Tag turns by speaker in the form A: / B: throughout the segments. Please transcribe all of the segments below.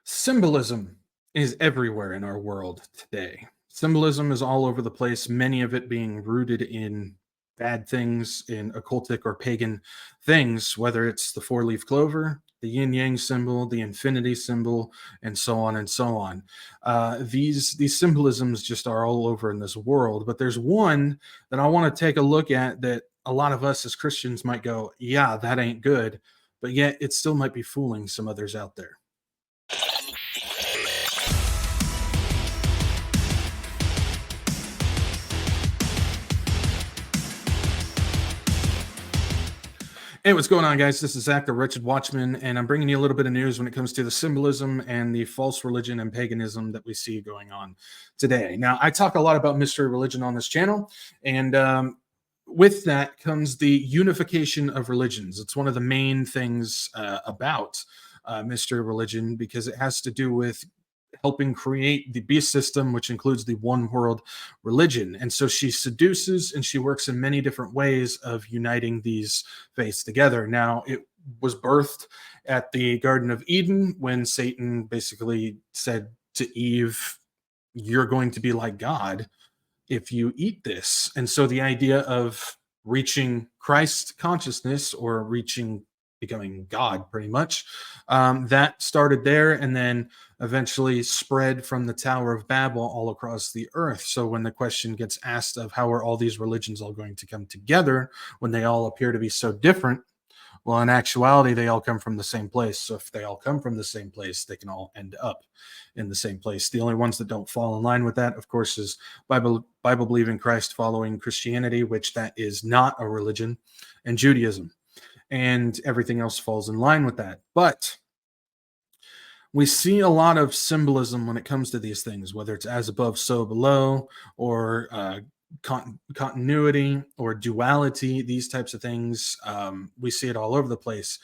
A: Symbolism is everywhere in our world today. Symbolism is all over the place, many of it being rooted in bad things, in occultic or pagan things, whether it's the four leaf clover, the yin yang symbol, the infinity symbol, and so on and so on. These symbolisms just are all over in this world. But there's one that I want to take a look at that a lot of us as Christians might go, yeah, that ain't good. But yet it still might be fooling some others out there. Hey, what's going on, guys? This is Zach, the Wretched Watchman, and I'm bringing you a little bit of news when it comes to the symbolism and the false religion and paganism that we see going on today. Now, I talk a lot about mystery religion on this channel, and with that comes the unification of religions. It's one of the main things about mystery religion because it has to do with helping create the beast system, which includes the one world religion. And so she seduces and she works in many different ways of uniting these faiths together. Now, it was birthed at the Garden of Eden when Satan basically said to Eve, "You're going to be like God if you eat this." And so the idea of reaching Christ consciousness or becoming God pretty much, that started there and then eventually spread from the Tower of Babel all across the earth. So when the question gets asked of how are all these religions all going to come together when they all appear to be so different, well, in actuality, they all come from the same place. So if they all come from the same place, they can all end up in the same place. The only ones that don't fall in line with that, of course, is Bible believing Christ following Christianity, which that is not a religion, and Judaism. And everything else falls in line with that. But we see a lot of symbolism when it comes to these things, whether it's as above, so below, or continuity or duality, these types of things. We see it all over the place.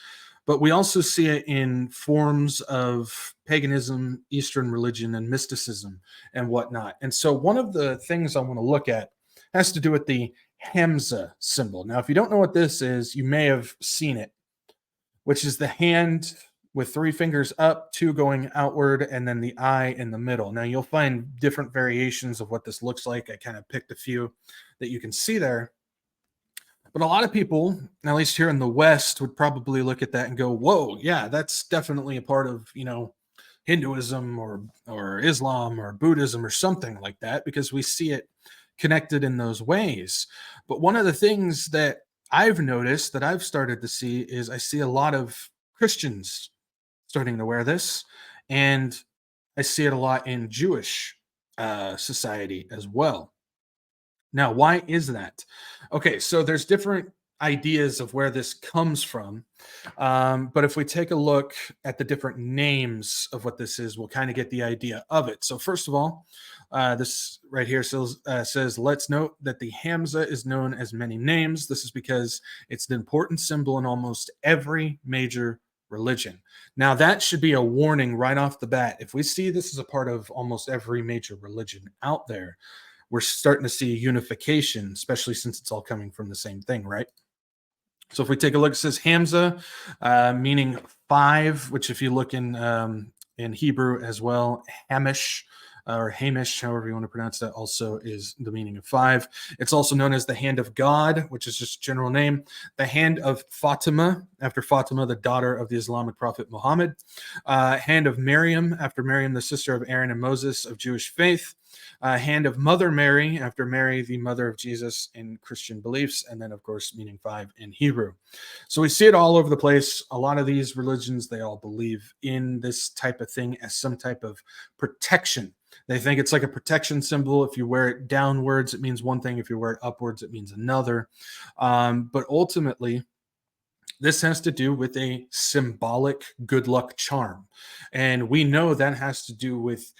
A: But we also see it in forms of paganism, Eastern religion, and mysticism and whatnot. And so one of the things I want to look at has to do with the Hamsa symbol. Now, if you don't know what this is, you may have seen it, which is the hand with three fingers up, two going outward, and then the eye in the middle. Now, you'll find different variations of what this looks like. I kind of picked a few that you can see there. But a lot of people, at least here in the West, would probably look at that and go, whoa, yeah, that's definitely a part of, Hinduism or Islam or Buddhism or something like that, because we see it connected in those ways. But one of the things that I've noticed that I've started to see is I see a lot of Christians starting to wear this, and I see it a lot in Jewish society as well. Now, why is that? Okay, so there's different ideas of where this comes from, but if we take a look at the different names of what this is, we'll kind of get the idea of it. So first of all, this right here says, let's note that the Hamsa is known as many names. This is because it's an important symbol in almost every major religion. Now, that should be a warning right off the bat. If we see this as a part of almost every major religion out there, we're starting to see a unification, especially since it's all coming from the same thing, right? So if we take a look, it says Hamza, meaning five, which if you look in Hebrew as well, Hamish, or Hamish, however you want to pronounce that, also is the meaning of five. It's also known as the hand of God, which is just a general name. The hand of Fatima, after Fatima, the daughter of the Islamic prophet Muhammad. Hand of Miriam, after Miriam, the sister of Aaron and Moses of Jewish faith. Hand of Mother Mary, after Mary, the mother of Jesus in Christian beliefs. And then, of course, meaning five in Hebrew. So we see it all over the place. A lot of these religions, they all believe in this type of thing as some type of protection. They think it's like a protection symbol. If you wear it downwards, it means one thing. If you wear it upwards, it means another. But ultimately, this has to do with a symbolic good luck charm. And we know that has to do with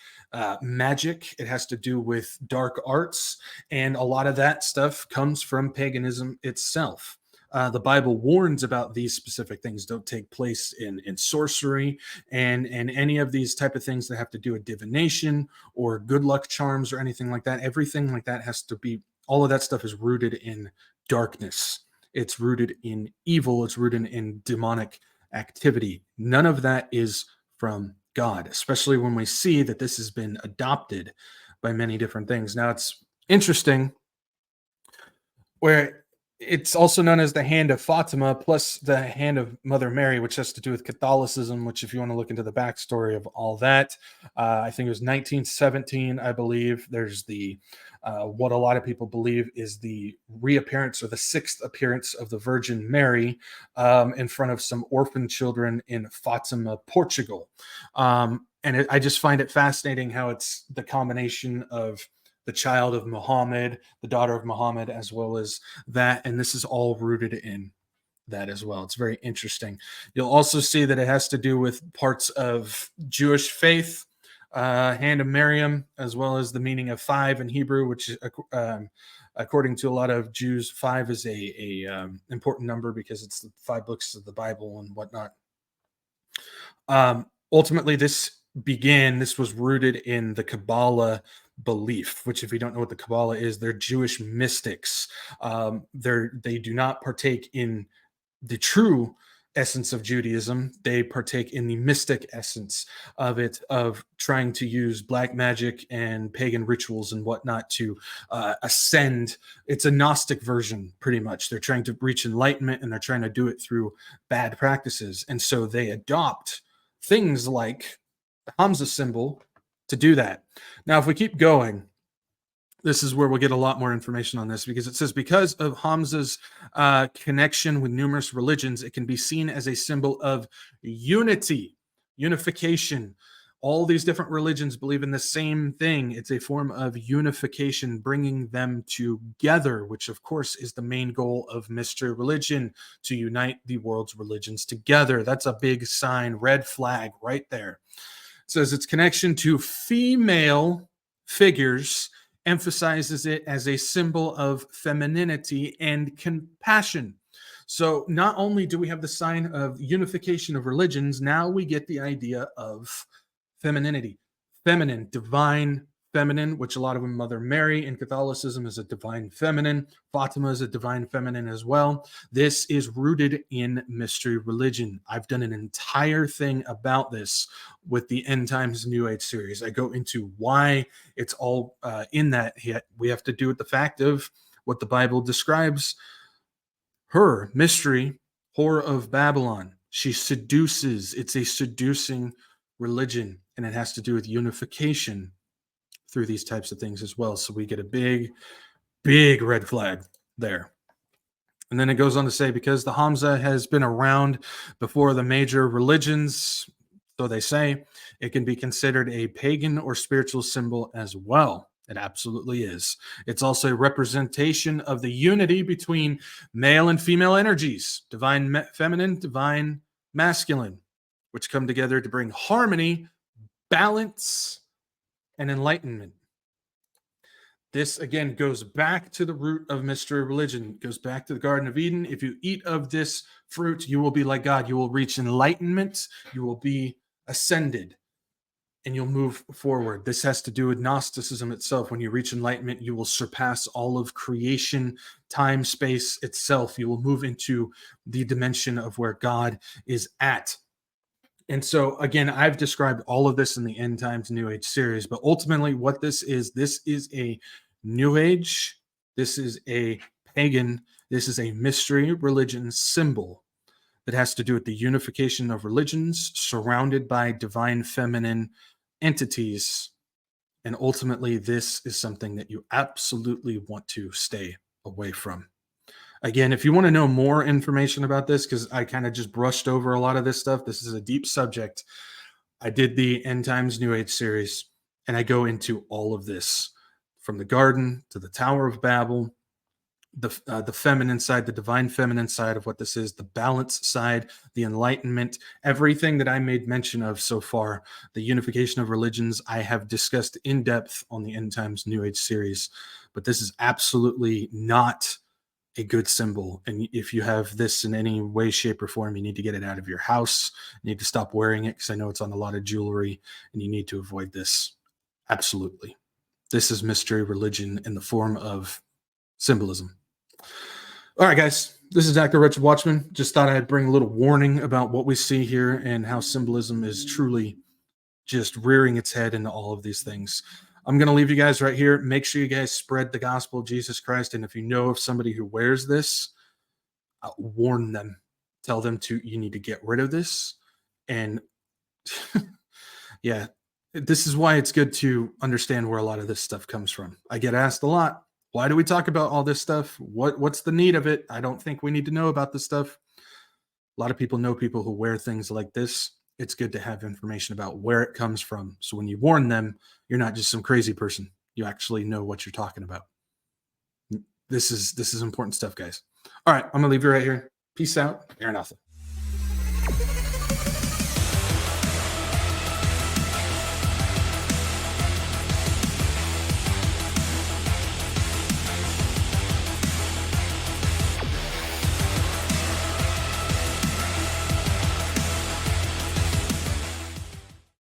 A: magic. It has to do with dark arts. And a lot of that stuff comes from paganism itself. The Bible warns about these specific things don't take place in sorcery and any of these type of things that have to do with divination or good luck charms or anything like that. Everything like that has to be, all of that stuff is rooted in darkness. It's rooted in evil. It's rooted in demonic activity. None of that is from God, especially when we see that this has been adopted by many different things. Now, it's interesting where it's also known as the Hand of Fatima plus the Hand of Mother Mary, which has to do with Catholicism. Which, if you want to look into the backstory of all that, I think it was 1917, I believe. There's the what a lot of people believe is the reappearance or the sixth appearance of the Virgin Mary in front of some orphan children in Fatima, Portugal. I just find it fascinating how it's the combination of the child of Muhammad, the daughter of Muhammad, as well as that. And this is all rooted in that as well. It's very interesting. You'll also see that it has to do with parts of Jewish faith, Hand of Miriam, as well as the meaning of five in Hebrew, which according to a lot of Jews, five is a important number because it's the five books of the Bible and whatnot. Ultimately, this was rooted in the Kabbalah belief, which, if you don't know what the Kabbalah is, they're Jewish mystics. They do not partake in the true essence of Judaism. They partake in the mystic essence of it, of trying to use black magic and pagan rituals and whatnot to ascend. It's a Gnostic version, pretty much. They're trying to reach enlightenment, and they're trying to do it through bad practices. And so they adopt things like the Hamsa symbol to do that. Now, if we keep going, this is where we'll get a lot more information on this, because it says, because of Hamza's connection with numerous religions, it can be seen as a symbol of unity, unification. All these different religions believe in the same thing. It's a form of unification, bringing them together, which of course is the main goal of mystery religion, to unite the world's religions together. That's a big sign, red flag right there. It says its connection to female figures emphasizes it as a symbol of femininity and compassion. So not only do we have the sign of unification of religions, now we get the idea of femininity, feminine, divine feminine, which a lot of them, Mother Mary in Catholicism is a divine feminine. Fatima is a divine feminine as well. This is rooted in mystery religion. I've done an entire thing about this with the End Times New Age series. I go into why it's all in that. We have to do with the fact of what the Bible describes her, mystery, whore of Babylon. She seduces. It's a seducing religion, and it has to do with unification through these types of things as well. So we get a big, big red flag there. And then it goes on to say, because the Hamsa has been around before the major religions, so they say, it can be considered a pagan or spiritual symbol as well. It absolutely is. It's also a representation of the unity between male and female energies, divine feminine, divine masculine, which come together to bring harmony, balance, and enlightenment. This again goes back to the root of mystery religion. It goes back to the Garden of Eden. If you eat of this fruit, you will be like God. You will reach enlightenment. You will be ascended, and you'll move forward. This has to do with Gnosticism itself. When you reach enlightenment, you will surpass all of creation, time, space itself. You will move into the dimension of where God is at. And so, again, I've described all of this in the End Times New Age series, but ultimately what this is a New Age, this is a pagan, this is a mystery religion symbol that has to do with the unification of religions surrounded by divine feminine entities. And ultimately, this is something that you absolutely want to stay away from. Again, if you want to know more information about this, because I kind of just brushed over a lot of this stuff, this is a deep subject. I did the End Times New Age series, and I go into all of this, from the garden to the Tower of Babel, the feminine side, the divine feminine side of what this is, the balance side, the enlightenment, everything that I made mention of so far, the unification of religions, I have discussed in depth on the End Times New Age series. But this is absolutely not a good symbol. And if you have this in any way, shape, or form, you need to get it out of your house. You need to stop wearing it, because I know it's on a lot of jewelry, and you need to avoid this. Absolutely. This is mystery religion in the form of symbolism. All right, guys, this is Dr. Wretched Watchman. Just thought I'd bring a little warning about what we see here and how symbolism is truly just rearing its head into all of these things. I'm going to leave you guys right here. Make sure you guys spread the gospel of Jesus Christ. And if you know of somebody who wears this, warn them. Tell them you need to get rid of this. And yeah, this is why it's good to understand where a lot of this stuff comes from. I get asked a lot, why do we talk about all this stuff? What's the need of it? I don't think we need to know about this stuff. A lot of people know people who wear things like this. It's good to have information about where it comes from. So when you warn them, you're not just some crazy person. You actually know what you're talking about. This is important stuff, guys. All right, I'm gonna leave you right here. Peace out. Maranatha.